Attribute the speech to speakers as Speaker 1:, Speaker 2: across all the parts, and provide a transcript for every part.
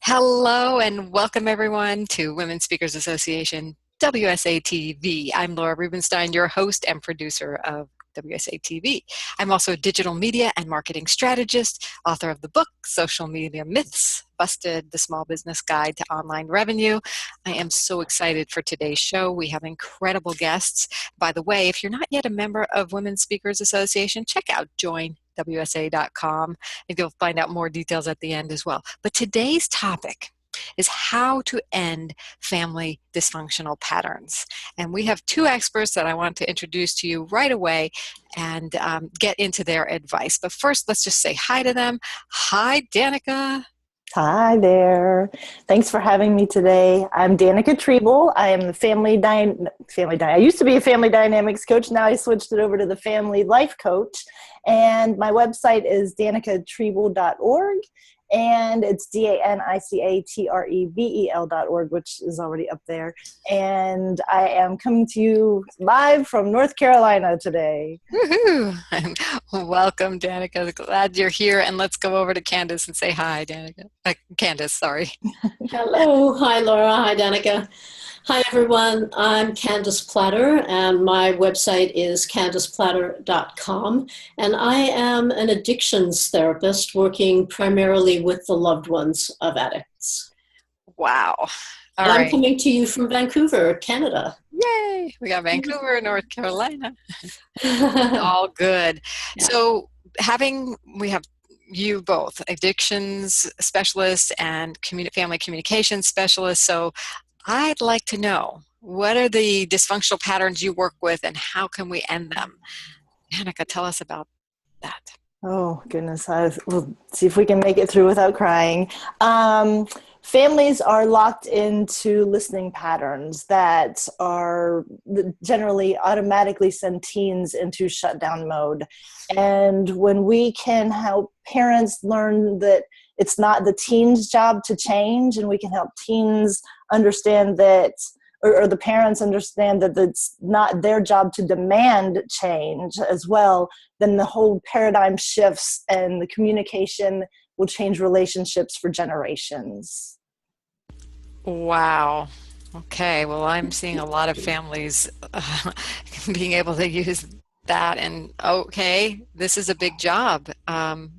Speaker 1: Hello and welcome everyone to Women Speakers Association WSA-TV. I'm Laura Rubenstein, your host and producer of WSA-TV. I'm also a digital media and marketing strategist, author of the book Social Media Myths Busted: The Small Business Guide to Online Revenue. I am so excited for today's show. We have incredible guests. By the way, if you're not yet a member of Women Speakers Association, check out joinwsa.com and you'll find out more details at the end as well. But today's topic is how to end family dysfunctional patterns. And we have two experts that I want to introduce to you right away and get into their advice. But first, let's just say hi to them. Hi, Danica.
Speaker 2: Hi there. Thanks for having me today. I'm Danica Trebel. I am the I used to be a family dynamics coach. Now I switched it over to the family life coach. And my website is danicatrebel.org. And it's DANICATREBEL.org, which is already up there. And I am coming to you live from North Carolina today.
Speaker 1: Woohoo! Welcome, Danica. Glad you're here. And let's go over to Candace and say hi, Danica. Candace, sorry.
Speaker 3: Hello. Hi, Laura. Hi, Danica. Hi, everyone. I'm Candace Platter, and my website is candaceplatter.com. And I am an addictions therapist working primarily with the loved ones of addicts.
Speaker 1: Wow.
Speaker 3: And I'm coming to you from Vancouver, Canada.
Speaker 1: Yay! We got Vancouver, North Carolina. All good. Yeah. So we have you both, addictions specialists and family communication specialists. So I'd like to know, what are the dysfunctional patterns you work with and how can we end them? Danica, tell us about that.
Speaker 2: Oh, goodness. We'll see if we can make it through without crying. Families are locked into listening patterns that are generally automatically send teens into shutdown mode. And when we can help parents learn that it's not the teen's job to change, and we can help teens understand that, or the parents understand that it's not their job to demand change as well, then the whole paradigm shifts and the communication will change relationships for generations.
Speaker 1: Wow. Okay. Well, I'm seeing a lot of families being able to use that, and okay, this is a big job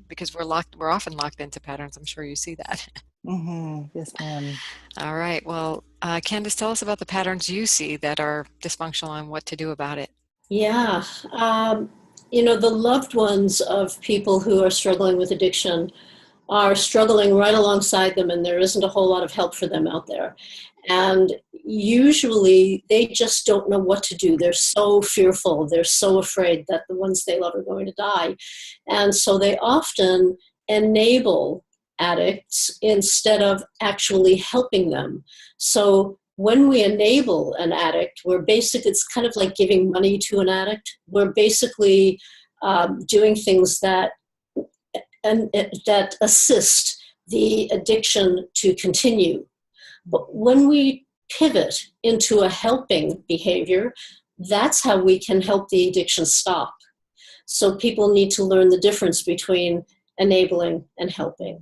Speaker 1: because we're often locked into patterns. I'm sure you see that.
Speaker 2: Mm-hmm. Yes, ma'am.
Speaker 1: All right. Well, Candace, tell us about the patterns you see that are dysfunctional and what to do about it.
Speaker 3: Yeah. The loved ones of people who are struggling with addiction are struggling right alongside them, and there isn't a whole lot of help for them out there. And usually they just don't know what to do. They're so fearful. They're so afraid that the ones they love are going to die. And so they often enable addicts instead of actually helping them. So when we enable an addict, it's kind of like giving money to an addict. We're basically doing things that assist the addiction to continue. But when we pivot into a helping behavior, that's how we can help the addiction stop. So people need to learn the difference between enabling and helping.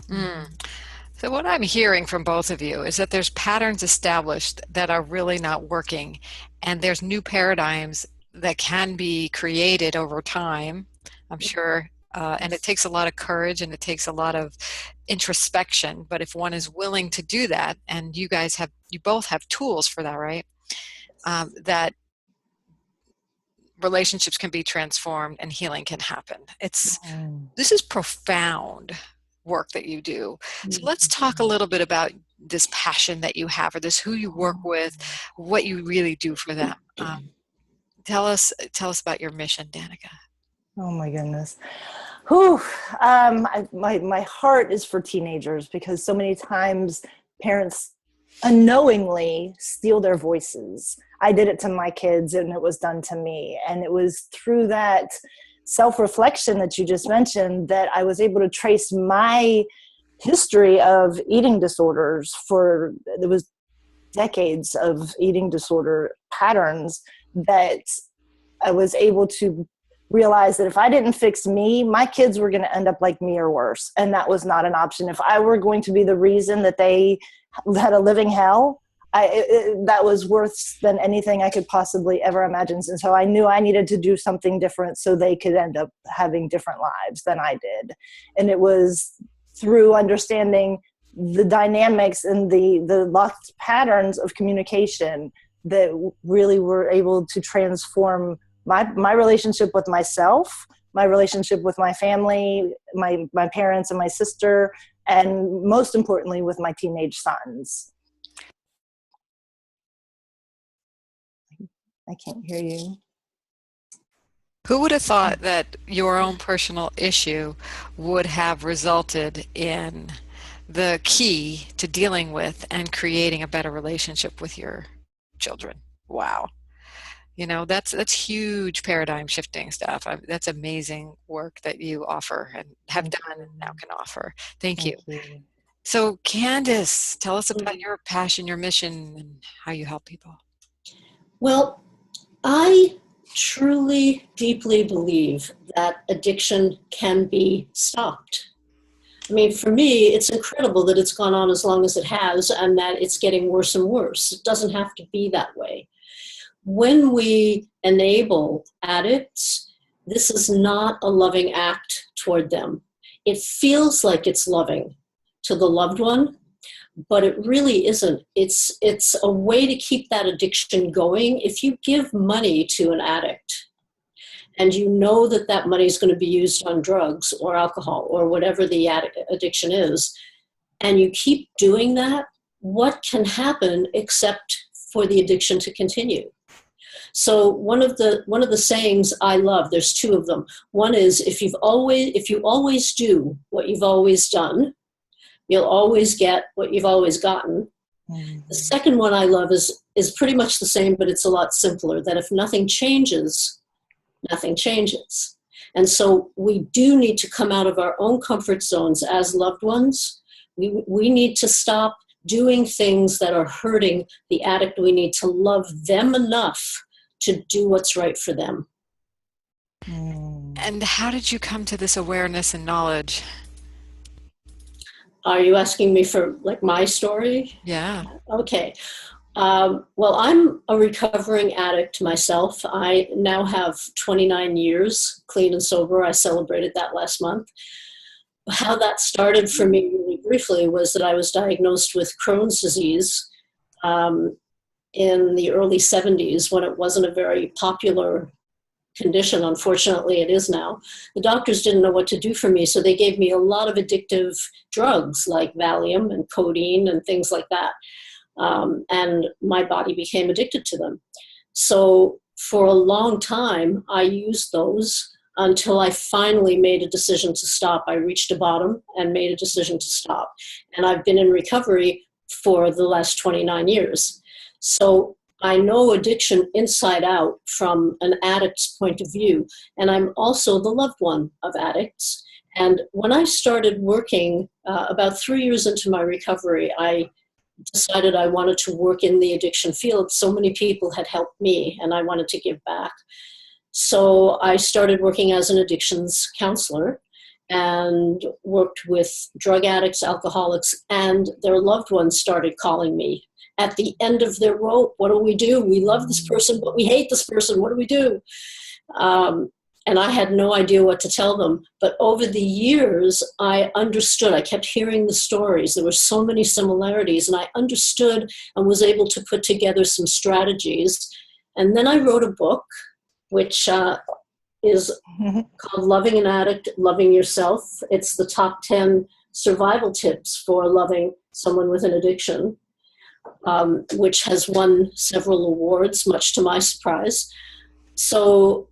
Speaker 1: Mm. So what I'm hearing from both of you is that there's patterns established that are really not working, and there's new paradigms that can be created over time, I'm sure. And it takes a lot of courage and it takes a lot of introspection. But if one is willing to do that, and you both have tools for that, right? That relationships can be transformed and healing can happen. This is profound work that you do. So let's talk a little bit about this passion that you have, or this who you work with, what you really do for them. Tell us about your mission, Danica.
Speaker 2: Oh my goodness. Whew. My heart is for teenagers, because so many times parents unknowingly steal their voices. I did it to my kids, and it was done to me. And it was through that self-reflection that you just mentioned that I was able to trace my history of eating disorders. There was decades of eating disorder patterns that I was able to realized that if I didn't fix me, my kids were going to end up like me or worse. And that was not an option. If I were going to be the reason that they had a living hell, that was worse than anything I could possibly ever imagine. And so I knew I needed to do something different so they could end up having different lives than I did. And it was through understanding the dynamics and the locked patterns of communication that really were able to transform my relationship with myself, my relationship with my family, my parents and my sister, and most importantly with my teenage sons. I can't hear you.
Speaker 1: Who would have thought that your own personal issue would have resulted in the key to dealing with and creating a better relationship with your children? Wow. You know, that's huge paradigm shifting stuff. That's amazing work that you offer and have done and now can offer. Thank you. So Candace, tell us about your passion, your mission, and how you help people.
Speaker 3: Well, I truly, deeply believe that addiction can be stopped. I mean, for me, it's incredible that it's gone on as long as it has and that it's getting worse and worse. It doesn't have to be that way. When we enable addicts, this is not a loving act toward them. It feels like it's loving to the loved one, but it really isn't. It's a way to keep that addiction going. If you give money to an addict and you know that that money is going to be used on drugs or alcohol or whatever the addiction is, and you keep doing that, what can happen except for the addiction to continue? So one of the sayings I love, there's two of them. One is, if you always do what you've always done, you'll always get what you've always gotten. Mm-hmm. The second one I love is pretty much the same, but it's a lot simpler, that if nothing changes, nothing changes. And so we do need to come out of our own comfort zones as loved ones. We need to stop doing things that are hurting the addict. We need to love them enough to do what's right for them.
Speaker 1: And how did you come to this awareness and knowledge?
Speaker 3: Are you asking me for like my story?
Speaker 1: Yeah.
Speaker 3: Okay. Well, I'm a recovering addict myself. I now have 29 years clean and sober. I celebrated that last month. How that started for me really briefly was that I was diagnosed with Crohn's disease in the early 70s, when it wasn't a very popular condition. Unfortunately, it is now. The doctors didn't know what to do for me, so they gave me a lot of addictive drugs like Valium and codeine and things like that. And my body became addicted to them. So for a long time, I used those until I finally made a decision to stop. I reached a bottom and made a decision to stop. And I've been in recovery for the last 29 years. So I know addiction inside out from an addict's point of view. And I'm also the loved one of addicts. And when I started working about 3 years into my recovery, I decided I wanted to work in the addiction field. So many people had helped me and I wanted to give back. So I started working as an addictions counselor and worked with drug addicts, alcoholics, and their loved ones started calling me at the end of their rope. What do? We love this person, but we hate this person. What do we do? And I had no idea what to tell them. But over the years, I understood. I kept hearing the stories. There were so many similarities, and I understood and was able to put together some strategies. And then I wrote a book, which is called Loving an Addict, Loving Yourself. It's the top 10 survival tips for loving someone with an addiction, which has won several awards, much to my surprise. So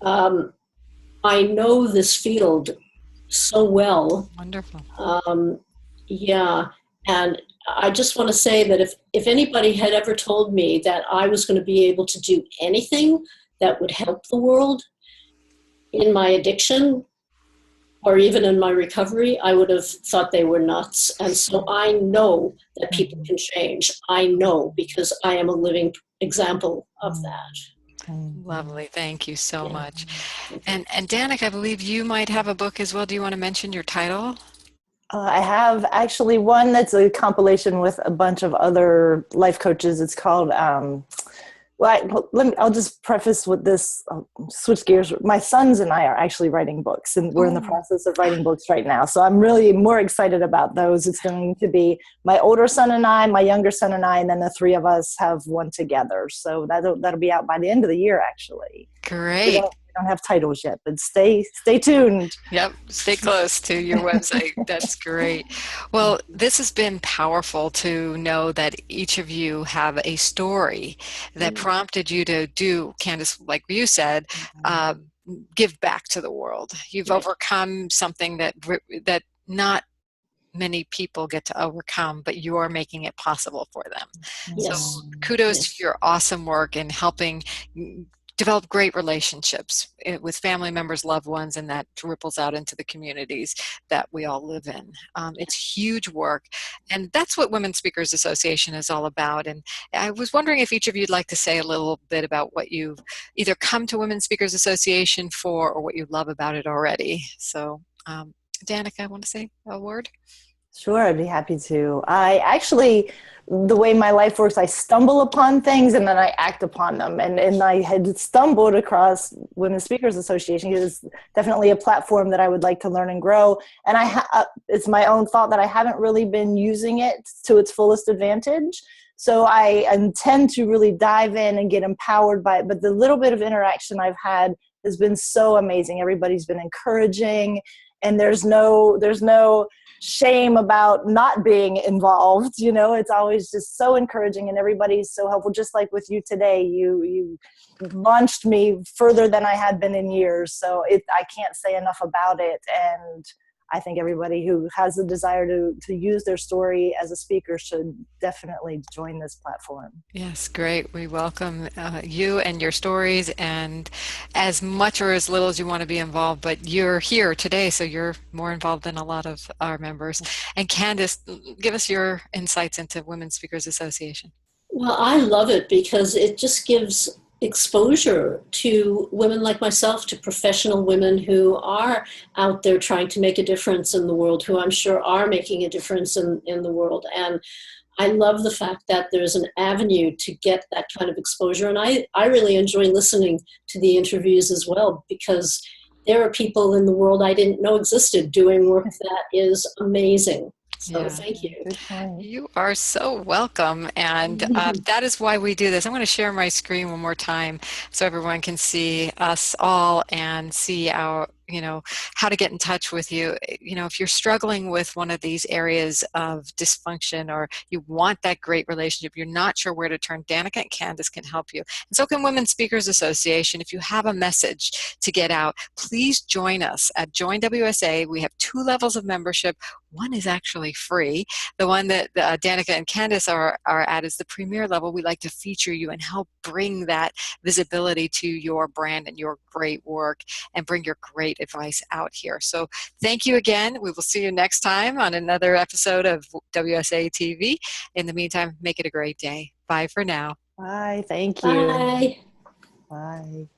Speaker 3: I know this field so well.
Speaker 1: Wonderful.
Speaker 3: Yeah. And I just want to say that if anybody had ever told me that I was going to be able to do anything that would help the world in my addiction or even in my recovery, I would have thought they were nuts. And so I know that people can change. I know, because I am a living example of that.
Speaker 1: Lovely. Thank you so
Speaker 3: Yeah.
Speaker 1: much. And Danica, I believe you might have a book as well. Do you want to mention your title?
Speaker 2: I have actually one that's a compilation with a bunch of other life coaches. It's called I'll just preface with this, switch gears. My sons and I are actually writing books, and we're in the
Speaker 1: Oh,
Speaker 2: process of writing books right now. So I'm really more excited about those. It's going to be my older son and I, my younger son and I, and then the three of us have one together. So that'll be out by the end of the year, actually. We
Speaker 1: great.
Speaker 2: don't have titles yet, but stay tuned.
Speaker 1: Yep, stay close to your website. That's great. Well, this has been powerful to know that each of you have a story that prompted you to do, Candace, like you said, uh, give back to the world. You've
Speaker 3: Right.
Speaker 1: overcome something that not many people get to overcome, but you are making it possible for them. So
Speaker 3: Yes.
Speaker 1: kudos to
Speaker 3: Yes.
Speaker 1: your awesome work in helping develop great relationships with family members, loved ones, and that ripples out into the communities that we all live in. It's huge work, and that's what Women Speakers Association is all about. And I was wondering if each of you'd like to say a little bit about what you've either come to Women Speakers Association for or what you love about it already. So, Danica, I want to say a word.
Speaker 2: Sure, I'd be happy to. I actually, the way my life works, I stumble upon things and then I act upon them. And I had stumbled across Women Speakers Association because it's definitely a platform that I would like to learn and grow. And it's my own fault that I haven't really been using it to its fullest advantage. So I intend to really dive in and get empowered by it. But the little bit of interaction I've had has been so amazing. Everybody's been encouraging, and there's no shame about not being involved. It's always just so encouraging, and everybody's so helpful. Just like with you today, you launched me further than I had been in years. So I can't say enough about it. And I think everybody who has the desire to use their story as a speaker should definitely join this platform.
Speaker 1: Yes, great. We welcome you and your stories, and as much or as little as you want to be involved, but you're here today, so you're more involved than a lot of our members. And Candace, give us your insights into Women Speakers Association.
Speaker 3: Well, I love it because it just gives exposure to women like myself, to professional women who are out there trying to make a difference in the world, who I'm sure are making a difference in the world. And I love the fact that there's an avenue to get that kind of exposure. And I really enjoy listening to the interviews as well, because there are people in the world I didn't know existed doing work that is amazing. So
Speaker 1: Yeah.
Speaker 3: thank you.
Speaker 2: Good point.
Speaker 1: You are so welcome, and that is why we do this. I'm going to share my screen one more time so everyone can see us all and see our, how to get in touch with you. If you're struggling with one of these areas of dysfunction, or you want that great relationship, you're not sure where to turn, Danica and Candace can help you. And so can Women Speakers Association. If you have a message to get out, please join us at Join WSA. We have 2 levels of membership. One is actually free. The one that Danica and Candace are at is the premier level. We like to feature you and help bring that visibility to your brand and your great work, and bring your great advice out here. So thank you again. We will see you next time on another episode of WSA TV. In the meantime, make it a great day. Bye for now.
Speaker 2: Bye. Thank you.
Speaker 3: Bye.
Speaker 2: Bye.